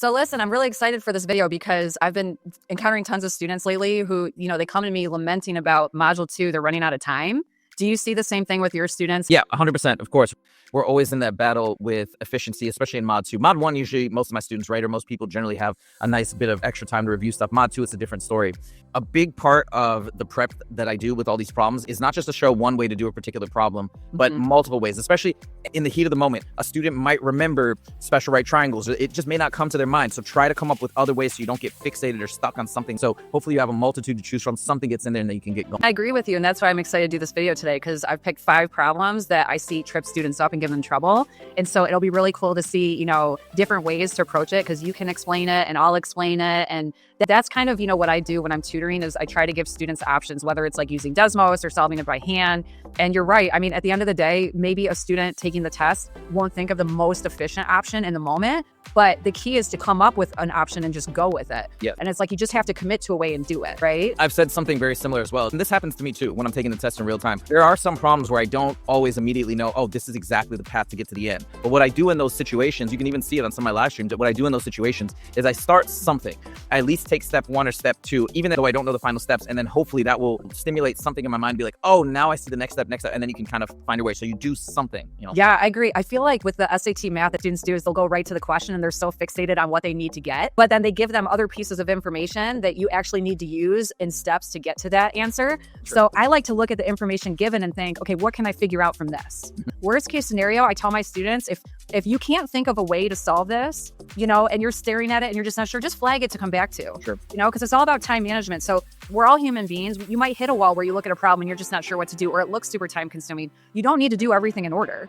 So listen, I'm really excited for this video because I've been encountering tons of students lately who, they come to me lamenting about module 2, they're running out of time. Do you see the same thing with your students? Yeah, 100%. Of course, we're always in that battle with efficiency, especially in Mod 2. Mod 1, usually most of my students, right, or most people generally have a nice bit of extra time to review stuff. Mod 2, it's a different story. A big part of the prep that I do with all these problems is not just to show one way to do a particular problem, but multiple ways, especially in the heat of the moment. A student might remember special right triangles. It just may not come to their mind. So try to come up with other ways so you don't get fixated or stuck on something. So hopefully you have a multitude to choose from. Something gets in there and then you can get going. I agree with you. And that's why I'm excited to do this video today, because I've picked 5 problems that I see trip students up and give them trouble. And so it'll be really cool to see, different ways to approach it, because you can explain it and I'll explain it. And that's kind of, what I do when I'm tutoring is I try to give students options, whether it's like using Desmos or solving it by hand. And you're right. I mean, at the end of the day, maybe a student taking the test won't think of the most efficient option in the moment, but the key is to come up with an option and just go with it. Yeah. And it's like, you just have to commit to a way and do it, right? I've said something very similar as well. And this happens to me too when I'm taking the test in real time. There are some problems where I don't always immediately know, oh, this is exactly the path to get to the end. But what I do in those situations, you can even see it on some of my live streams, what I do in those situations is I start something. I at least take step 1 or step 2, even though I don't know the final steps. And then hopefully that will stimulate something in my mind, be like, oh, now I see the next step. And then you can kind of find your way. So you do something, Yeah, I agree. I feel like with the SAT math that students do is they'll go right to the question and they're so fixated on what they need to get, but then they give them other pieces of information that you actually need to use in steps to get to that answer. Sure. So I like to look at the information given and think, okay, what can I figure out from this? Worst case scenario, I tell my students, if you can't think of a way to solve this, and you're staring at it and you're just not sure, just flag it to come back to. Sure. Because it's all about time management. So we're all human beings. You might hit a wall where you look at a problem and you're just not sure what to do, or it looks super time consuming. You don't need to do everything in order.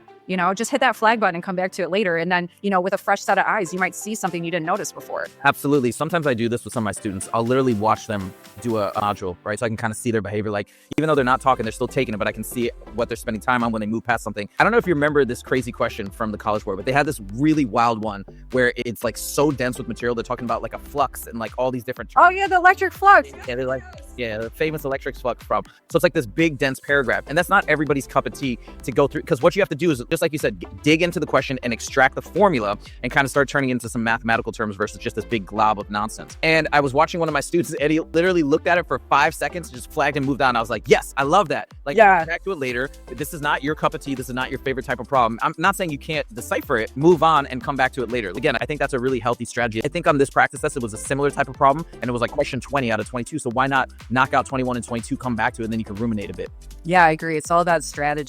Just hit that flag button and come back to it later. And then, with a fresh set of eyes, you might see something you didn't notice before. Absolutely. Sometimes I do this with some of my students. I'll literally watch them do a module, right? So I can kind of see their behavior. Like, even though they're not talking, they're still taking it, but I can see what they're spending time on when they move past something. I don't know if you remember this crazy question from the College Board, but they had this really wild one where it's like so dense with material. They're talking about like a flux and like all these different Oh yeah, the electric flux. Yeah, they're like, yeah, the famous electric flux problem. So it's like this big dense paragraph, and that's not everybody's cup of tea to go through, because what you have to do is, just like you said, dig into the question and extract the formula and kind of start turning into some mathematical terms versus just this big glob of nonsense. And I was watching one of my students, and he literally looked at it for 5 seconds, just flagged and moved on. I was like, yes, I love that. Like, yeah, back to it later. This is not your cup of tea. This is not your favorite type of problem. I'm not saying you can't decipher it, move on and come back to it later. Again, I think that's a really healthy strategy. I think on this practice test, it was a similar type of problem, and it was like question 20 out of 22. So why not knock out 21 and 22, come back to it, and then you can ruminate a bit. Yeah, I agree. It's all about strategy.